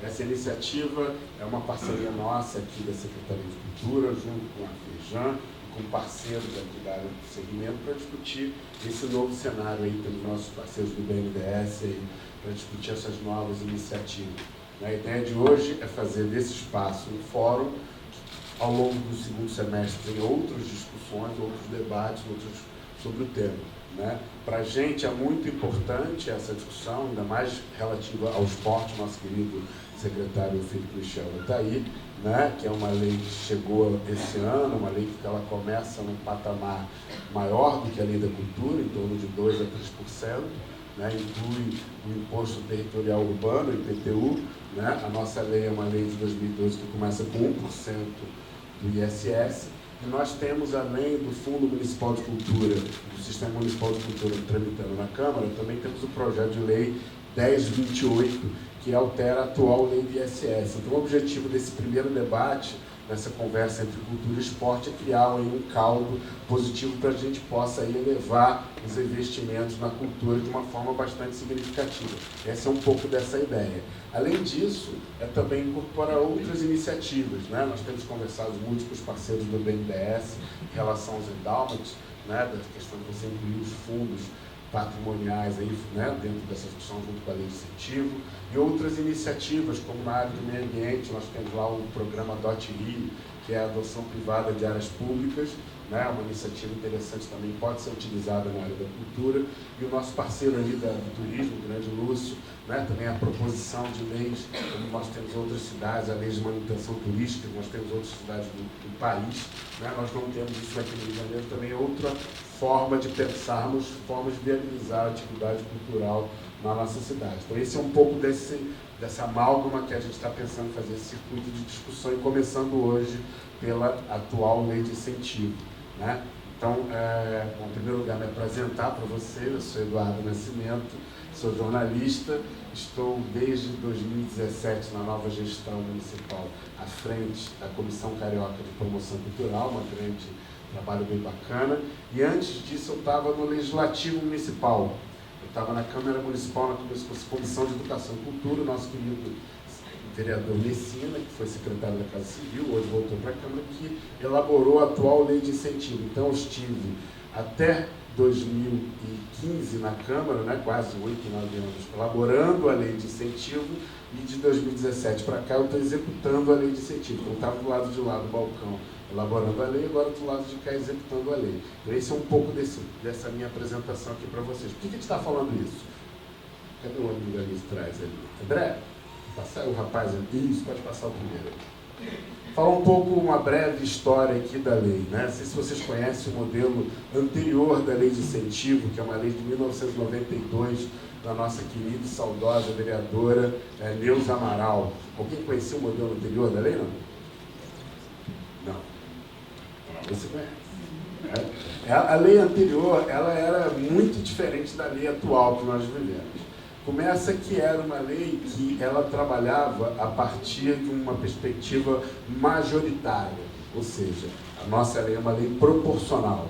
Essa iniciativa é uma parceria nossa aqui da Secretaria de Cultura, junto com a Feijão, com parceiros aqui da área do segmento, para discutir esse novo cenário aí pelos nossos parceiros do BNDES, para discutir essas novas iniciativas. A ideia de hoje é fazer desse espaço um fórum que, ao longo do segundo semestre, tem outras discussões, outros debates sobre o tema. Para a gente é muito importante essa discussão, ainda mais relativa ao esporte. Nosso querido secretário Felipe Michel está aí, que é uma lei que chegou esse ano, uma lei que ela começa num patamar maior do que a lei da cultura, em torno de 2% a 3%, inclui o Imposto Territorial Urbano, IPTU. A nossa lei é uma lei de 2012 que começa com 1% do ISS. E nós temos, além do Fundo Municipal de Cultura, do Sistema Municipal de Cultura tramitando na Câmara, também temos o projeto de lei 1028, que altera a atual lei do ISS. Então, o objetivo desse primeiro debate, nessa conversa entre cultura e esporte, é criar aí um caldo positivo para a gente possa aí elevar os investimentos na cultura de uma forma bastante significativa. Essa é um pouco dessa ideia. Além disso, é também incorporar outras iniciativas. Nós temos conversado muito com os parceiros do BNDES em relação aos endowments, da questão de você incluir os fundos patrimoniais aí, dentro dessa discussão junto com a lei de incentivo, e outras iniciativas, como na área do meio ambiente. Nós temos lá o programa DOT-RIO, que é a adoção privada de áreas públicas, uma iniciativa interessante também, pode ser utilizada na área da cultura. E o nosso parceiro ali do turismo, o Grande Lúcio, também a proposição de leis, como nós temos outras cidades, a lei de manutenção turística, nós temos outras cidades do país, nós não temos isso aqui no Rio de Janeiro, também é outra forma de pensarmos, formas de viabilizar a atividade cultural na nossa cidade. Então, esse é um pouco dessa amálgama que a gente está pensando em fazer esse circuito de discussão, e começando hoje pela atual lei de incentivo. Então, bom, em primeiro lugar, me apresentar para você. Eu sou Eduardo Nascimento, sou jornalista, estou desde 2017 na nova gestão municipal à frente da Comissão Carioca de Promoção Cultural, um trabalho bem bacana, e antes disso eu estava no Legislativo Municipal. Eu estava na Câmara Municipal, na Comissão de Educação e Cultura. O nosso querido vereador Messina, que foi secretário da Casa Civil, hoje voltou para a Câmara, que elaborou a atual lei de incentivo. Então, eu estive até 2015 na Câmara, quase 8, 9 anos, elaborando a lei de incentivo, e de 2017 para cá eu estou executando a lei de incentivo. Então, eu estava do lado de lá do balcão elaborando a lei, agora do lado de cá executando a lei. Então, esse é um pouco dessa minha apresentação aqui para vocês. Por que a gente está falando isso? Cadê o amigo ali de trás ali? André? Passar o rapaz ali? Isso, pode passar o primeiro. Falar um pouco, uma breve história aqui da lei. Não sei se vocês conhecem o modelo anterior da lei de incentivo, que é uma lei de 1992, da nossa querida e saudosa vereadora Neuza Amaral. Alguém conhecia o modelo anterior da lei, não? Não. Você conhece? A lei anterior, ela era muito diferente da lei atual que nós vivemos. Começa que era uma lei que ela trabalhava a partir de uma perspectiva majoritária, ou seja, a nossa lei é uma lei proporcional.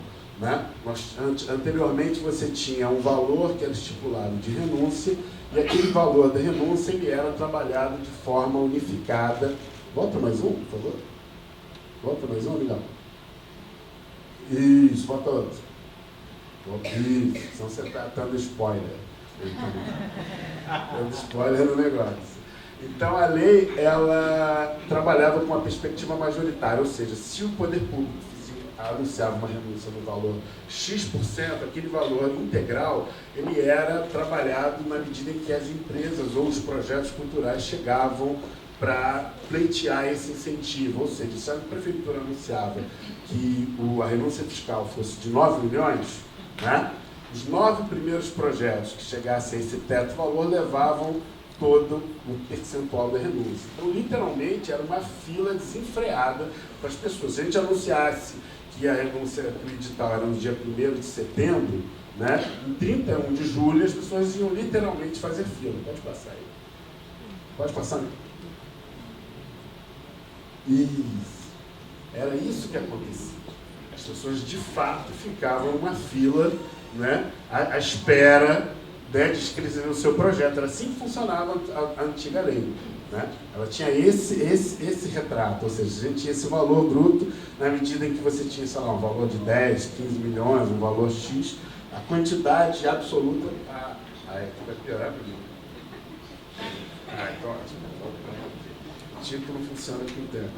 Anteriormente você tinha um valor que era estipulado de renúncia, e aquele valor da renúncia ele era trabalhado de forma unificada. Volta mais um, por favor. Volta mais um, legal. Isso, volta outro. Isso, senão você está dando spoiler. Dando spoiler no negócio. Então, a lei, ela trabalhava com uma perspectiva majoritária, ou seja, se o poder público anunciava uma renúncia no valor X%, aquele valor integral, ele era trabalhado na medida em que as empresas ou os projetos culturais chegavam para pleitear esse incentivo. Ou seja, se a prefeitura anunciava que a renúncia fiscal fosse de 9 milhões, os 9 primeiros projetos que chegassem a esse teto valor levavam todo o percentual da renúncia. Então, literalmente, era uma fila desenfreada para as pessoas. Se a gente anunciasse que a renúncia do edital era no dia 1º de setembro, em 31 de julho, as pessoas iam literalmente fazer fila. Pode passar aí. Pode passar. Isso. Era isso que acontecia. As pessoas, de fato, ficavam numa fila, à espera né, de escrever o seu projeto. Era assim que funcionava a antiga lei. Né? Ela tinha esse retrato, ou seja, a gente tinha esse valor bruto na medida em que você tinha, sei lá, um valor de 10, 15 milhões, um valor X, a quantidade absoluta... aqui vai piorar, menino. Então ótimo. O título não funciona com o tempo.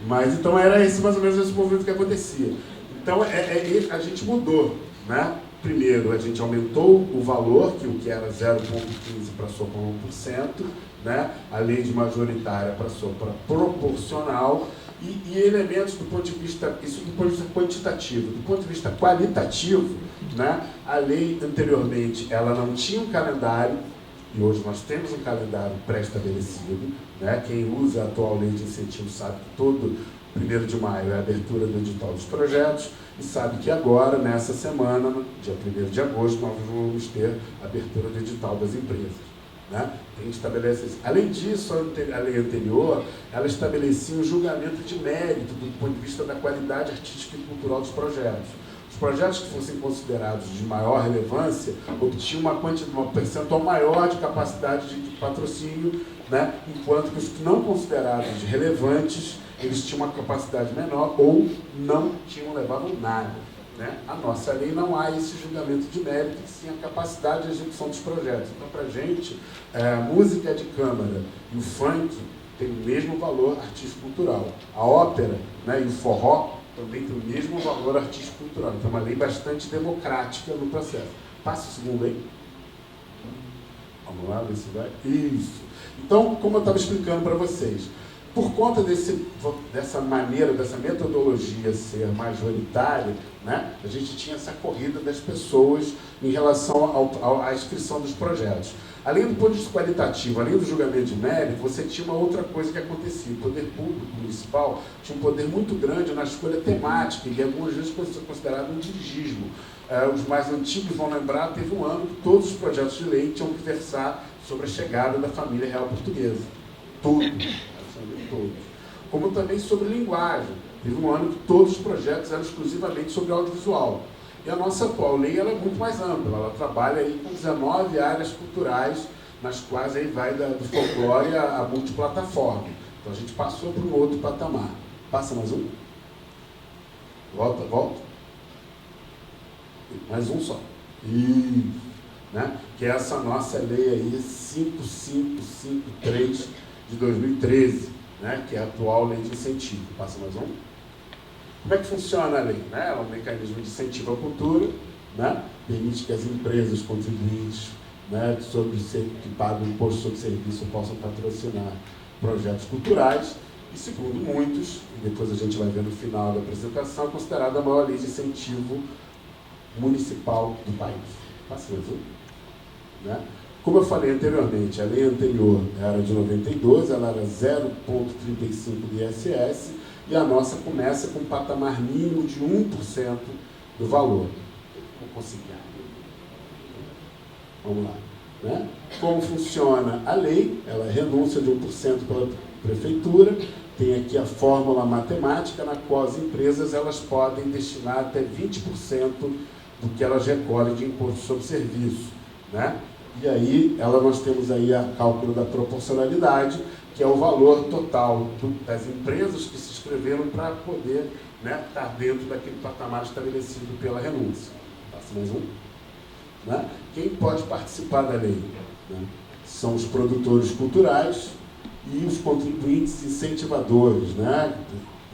Mas então era esse mais ou menos esse movimento que acontecia. Então a gente mudou, né? Primeiro, a gente aumentou o valor, que o que era 0,15 passou para 1%, né? A lei de majoritária passou para proporcional, e elementos do ponto de vista, isso do ponto de vista quantitativo. Do ponto de vista qualitativo, né? A lei anteriormente ela não tinha um calendário, e hoje nós temos um calendário pré-estabelecido, né? Quem usa a atual lei de incentivo sabe que todo 1º de maio é a abertura do edital dos projetos, e sabe que agora, nessa semana, dia 1º de agosto, nós vamos ter a abertura do edital das empresas. Né? A gente estabelece isso. Além disso, a lei anterior, ela estabelecia um julgamento de mérito do ponto de vista da qualidade artística e cultural dos projetos. Os projetos que fossem considerados de maior relevância obtinham uma percentual maior de capacidade de patrocínio, né? Enquanto que os que não considerados relevantes, eles tinham uma capacidade menor ou não levavam nada. Né? A nossa lei não há esse julgamento de mérito, que sim a capacidade de execução dos projetos. Então, para a gente, a música de câmara e o funk têm o mesmo valor artístico-cultural. A ópera, né, e o forró também têm o mesmo valor artístico-cultural. Então, é uma lei bastante democrática no processo. Passa o segundo aí. Vamos lá, ver se vai. Isso. Então, como eu estava explicando para vocês, por conta dessa maneira, dessa metodologia ser majoritária, né, a gente tinha essa corrida das pessoas em relação à inscrição dos projetos. Além do ponto de vista qualitativo, além do julgamento de mérito, você tinha uma outra coisa que acontecia. O poder público municipal tinha um poder muito grande na escolha temática, e algumas vezes considerado um dirigismo. Os mais antigos vão lembrar, teve um ano que todos os projetos de lei tinham que versar sobre a chegada da família real portuguesa. Todos. Como também sobre linguagem. Teve um ano que todos os projetos eram exclusivamente sobre audiovisual. E a nossa atual lei ela é muito mais ampla. Ela trabalha aí com 19 áreas culturais, nas quais aí vai do folclore à multiplataforma. Então a gente passou para um outro patamar. Passa mais um. Volta. Mais um só. Isso. Né? Que é essa nossa lei aí, 5553 de 2013. Né, que é a atual lei de incentivo. Passa mais um. Como é que funciona a lei? Né? Ela é um mecanismo de incentivo à cultura, né? Permite que as empresas contribuintes, né, que pagam imposto sobre serviço possam patrocinar projetos culturais e, segundo muitos, e depois a gente vai ver no final da apresentação, é considerada a maior lei de incentivo municipal do país. Passa mais um. Né? Como eu falei anteriormente, a lei anterior era de 92, ela era 0,35 de ISS, e a nossa começa com um patamar mínimo de 1% do valor. Vou conseguir. Vamos lá. Né? Como funciona a lei? Ela renúncia de 1% pela prefeitura, tem aqui a fórmula matemática, na qual as empresas elas podem destinar até 20% do que elas recolhem de imposto sobre serviço. Né? E aí, nós temos aí o cálculo da proporcionalidade, que é o valor total das empresas que se inscreveram para poder, né, estar dentro daquele patamar estabelecido pela renúncia. Passa mais um. Né? Quem pode participar da lei? Né? São os produtores culturais e os contribuintes incentivadores, né?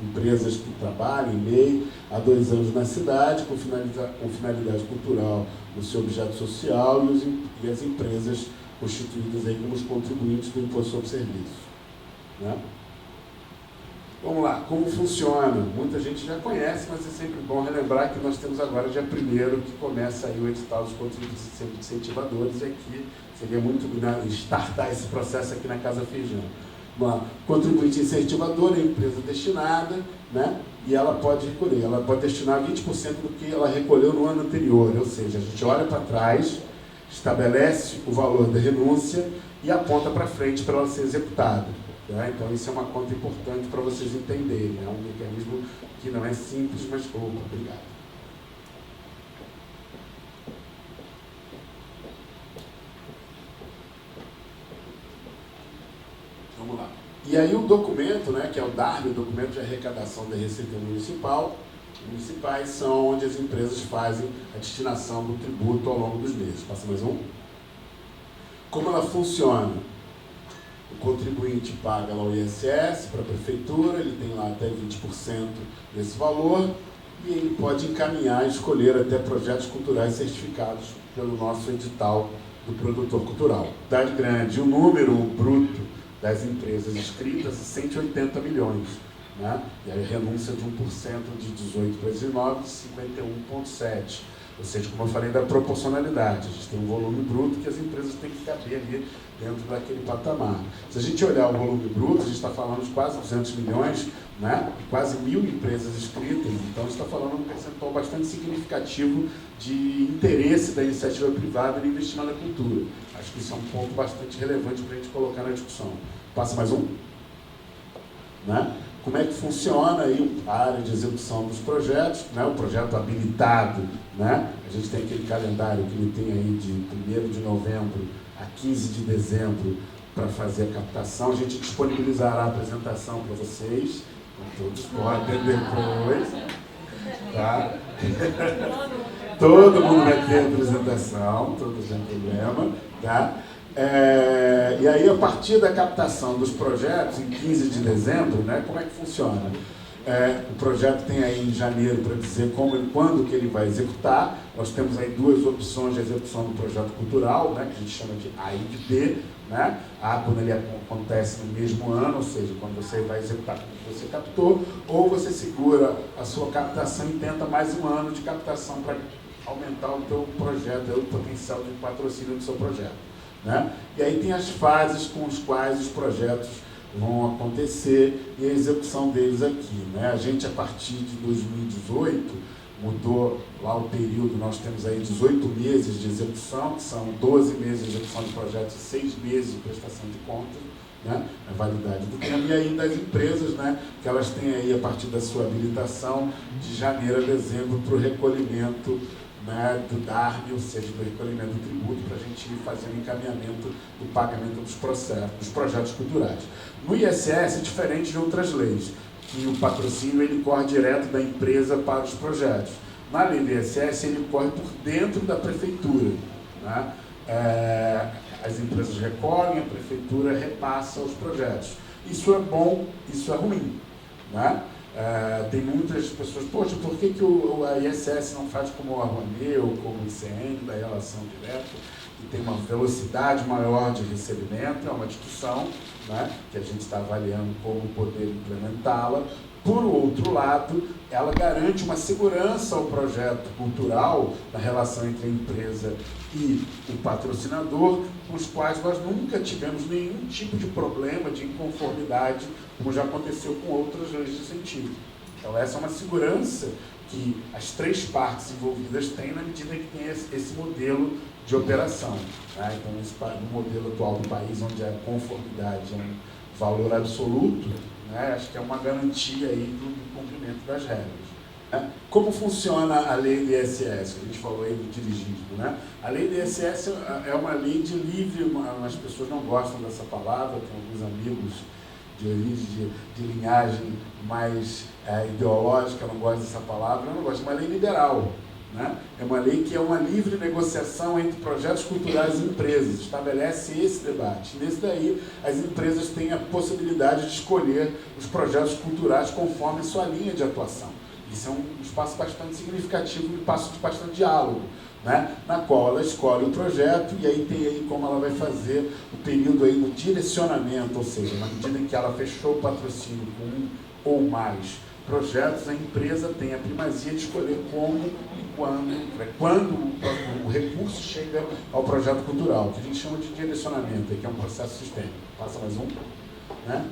Empresas que trabalham em lei há 2 anos na cidade, com finalidade cultural no seu objeto social, e as empresas constituídas aí como os contribuintes do imposto sobre serviço. Né? Vamos lá, como funciona? Muita gente já conhece, mas é sempre bom relembrar que nós temos agora dia 1º que começa aí o edital dos contribuintes incentivadores, e aqui seria muito startar esse processo aqui na Casa Feijão. Uma contribuinte incentivadora é a empresa destinada, né? E ela pode recolher, ela pode destinar 20% do que ela recolheu no ano anterior, ou seja, a gente olha para trás, estabelece o valor da renúncia e aponta para frente para ela ser executada. Tá? Então isso é uma conta importante para vocês entenderem, é um mecanismo que não é simples, mas obrigado. E aí o documento, né, que é o DARM, o documento de arrecadação da Receita Municipais, são onde as empresas fazem a destinação do tributo ao longo dos meses. Passa mais um. Como ela funciona? O contribuinte paga lá o ISS para a prefeitura, ele tem lá até 20% desse valor, e ele pode encaminhar e escolher até projetos culturais certificados pelo nosso edital do produtor cultural. Cidade Grande, o número bruto das empresas inscritas é 180 milhões. Né? E aí renúncia de 1% de 18 para 19, 51,7. Ou seja, como eu falei da proporcionalidade, a gente tem um volume bruto que as empresas têm que caber ali dentro daquele patamar. Se a gente olhar o volume bruto, a gente está falando de quase 200 milhões, né? Quase 1.000 empresas inscritas, então a gente está falando de um percentual bastante significativo de interesse da iniciativa privada no investimento na cultura. Acho que isso é um ponto bastante relevante para a gente colocar na discussão. Passa mais um. Né? Como é que funciona aí a área de execução dos projetos, né? O projeto habilitado, né? A gente tem aquele calendário que ele tem aí de 1º de novembro a 15 de dezembro para fazer a captação. A gente disponibilizará a apresentação para vocês, então todos podem depois, tá? Todo mundo vai ter apresentação, todo sem problema, tá? E aí, a partir da captação dos projetos, em 15 de dezembro, né, como é que funciona? O projeto tem aí em janeiro para dizer como e quando que ele vai executar. Nós temos aí duas opções de execução do projeto cultural, né, que a gente chama de A e de B. Né? A, quando ele acontece no mesmo ano, ou seja, quando você vai executar o que você captou, ou você segura a sua captação e tenta mais um ano de captação para aumentar o teu projeto, o potencial de patrocínio do seu projeto. Né? E aí tem as fases com as quais os projetos vão acontecer e a execução deles aqui. Né? A gente, a partir de 2018, mudou lá o período, nós temos aí 18 meses de execução, que são 12 meses de execução de projetos e 6 meses de prestação de contas, né? A validade do tempo, e aí das empresas, né? Que elas têm aí, a partir da sua habilitação, de janeiro a dezembro, para o recolhimento, né, do DARM, ou seja, do recolhimento do tributo, para a gente ir fazendo encaminhamento do pagamento dos projetos culturais. No ISS é diferente de outras leis, que o patrocínio ele corre direto da empresa para os projetos. Na lei do ISS ele corre por dentro da prefeitura. Né? As empresas recolhem, a prefeitura repassa os projetos. Isso é bom, isso é ruim. Né? Tem muitas pessoas, poxa, por que o ISS não faz como o Rouanet ou como o ICN, da relação direta, que tem uma velocidade maior de recebimento? É uma discussão, né, que a gente está avaliando como poder implementá-la. Por outro lado, ela garante uma segurança ao projeto cultural na relação entre a empresa e o patrocinador, com os quais nós nunca tivemos nenhum tipo de problema de inconformidade, como já aconteceu com outras leis de incentivo. Então, essa é uma segurança que as três partes envolvidas têm na medida que tem esse modelo de operação. Né? Então, no modelo atual do país, onde a conformidade é um valor absoluto, né? Acho que é uma garantia aí do cumprimento das regras. Né? Como funciona a lei do ISS? A gente falou aí do dirigismo. Né? A lei do ISS é uma lei de livre, as pessoas não gostam dessa palavra, tem alguns amigos de origem, de linhagem mais ideológica, não gostam dessa palavra, eu não gosto, é uma lei liberal. Né? É uma lei que é uma livre negociação entre projetos culturais e empresas, estabelece esse debate. Nesse daí, as empresas têm a possibilidade de escolher os projetos culturais conforme a sua linha de atuação. Isso é um espaço bastante significativo, um espaço de bastante diálogo, né? Na qual ela escolhe o projeto e aí tem aí como ela vai fazer o período aí do direcionamento, ou seja, na medida em que ela fechou o patrocínio com um ou mais projetos, a empresa tem a primazia de escolher como e quando o recurso chega ao projeto cultural, que a gente chama de direcionamento, que é um processo sistêmico. Passa mais um. Né?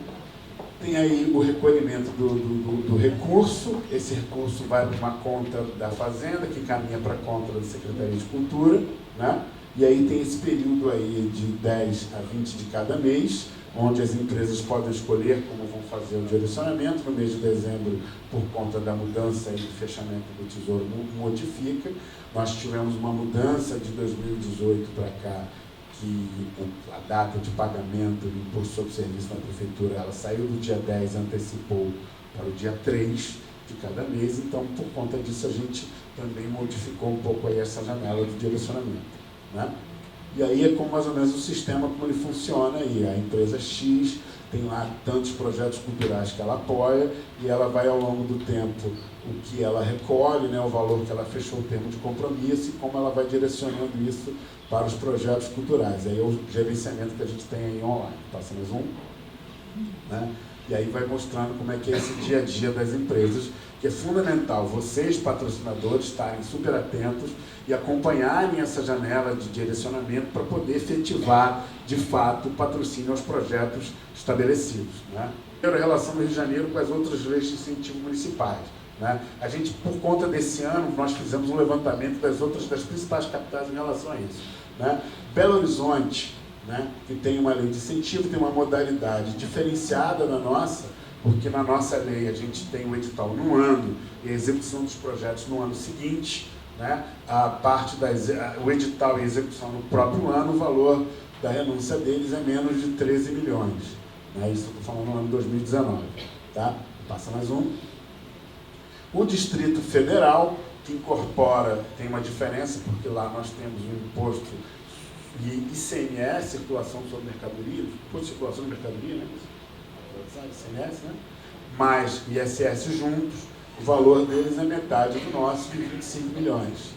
Tem aí o recolhimento do recurso, esse recurso vai para uma conta da Fazenda, que caminha para a conta da Secretaria de Cultura, né? E aí tem esse período aí de 10 a 20 de cada mês, onde as empresas podem escolher como vão fazer o direcionamento. No mês de dezembro, por conta da mudança e do fechamento do Tesouro, modifica. Nós tivemos uma mudança de 2018 para cá, que a data de pagamento do imposto sobre serviço na prefeitura, ela saiu do dia 10 e antecipou para o dia 3 de cada mês, então, por conta disso, a gente também modificou um pouco aí essa janela de direcionamento, né? E aí é como mais ou menos o sistema, como ele funciona aí. A empresa X tem lá tantos projetos culturais que ela apoia e ela vai ao longo do tempo o que ela recolhe, né, o valor que ela fechou o termo de compromisso e como ela vai direcionando isso para os projetos culturais. Aí é o gerenciamento que a gente tem aí online. Passa mais um. Né? E aí vai mostrando como é que é esse dia a dia das empresas, que é fundamental vocês, patrocinadores, estarem super atentos e acompanharem essa janela de direcionamento para poder efetivar, de fato, o patrocínio aos projetos estabelecidos. Né? A relação do Rio de Janeiro com as outras leis de incentivo municipais. Né? A gente, por conta desse ano, nós fizemos um levantamento das principais capitais em relação a isso. Né? Belo Horizonte, né, que tem uma lei de incentivo, tem uma modalidade diferenciada da nossa, porque na nossa lei a gente tem o edital no ano e a execução dos projetos no ano seguinte, né, a parte o edital e a execução no próprio ano, o valor da renúncia deles é menos de 13 milhões. Né, isso eu estou falando no ano de 2019. Tá? Passa mais um. O Distrito Federal, que incorpora, tem uma diferença, porque lá nós temos um imposto e ICMS, circulação sobre mercadoria, imposto de circulação de mercadoria, né? ICMS, né? Mais ISS juntos, o valor deles é metade do nosso, de 25 milhões.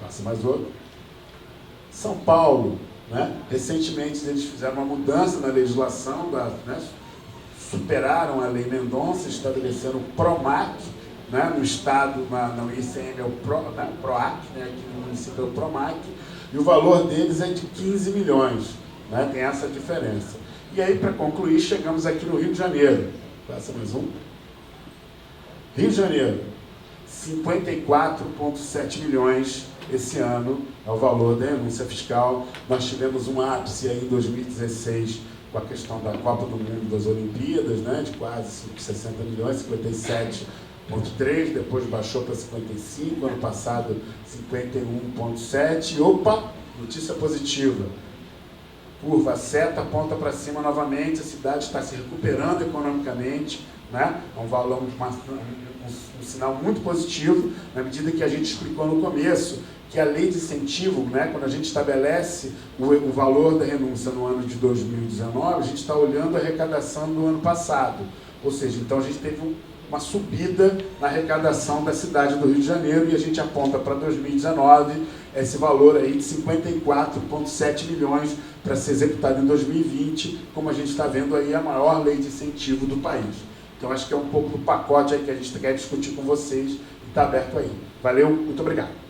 Passa mais outro. São Paulo, né? Recentemente eles fizeram uma mudança na legislação, né? Superaram a Lei Mendonça, estabeleceram o PROMAC, né? No estado, no ICM é o PROAC, né? Aqui no município é o PROMAC, e o valor deles é de 15 milhões, né? Tem essa diferença. E aí, para concluir, chegamos aqui no Rio de Janeiro. Passa mais um. Rio de Janeiro, 54,7 milhões esse ano é o valor da renúncia fiscal. Nós tivemos um ápice aí em 2016 com a questão da Copa do Mundo, das Olimpíadas, né? De quase 60 milhões, 57,3, depois baixou para 55, ano passado 51,7. Opa, notícia positiva. Curva seta, aponta para cima novamente, a cidade está se recuperando economicamente, né? É um valor, um sinal muito positivo, na medida que a gente explicou no começo, que a lei de incentivo, né, quando a gente estabelece o valor da renúncia no ano de 2019, a gente está olhando a arrecadação do ano passado. Ou seja, então a gente teve uma subida na arrecadação da cidade do Rio de Janeiro e a gente aponta para 2019 esse valor aí de 54,7 milhões para ser executado em 2020, como a gente está vendo aí a maior lei de incentivo do país. Então acho que é um pouco do pacote aí que a gente quer discutir com vocês e está aberto aí. Valeu, muito obrigado.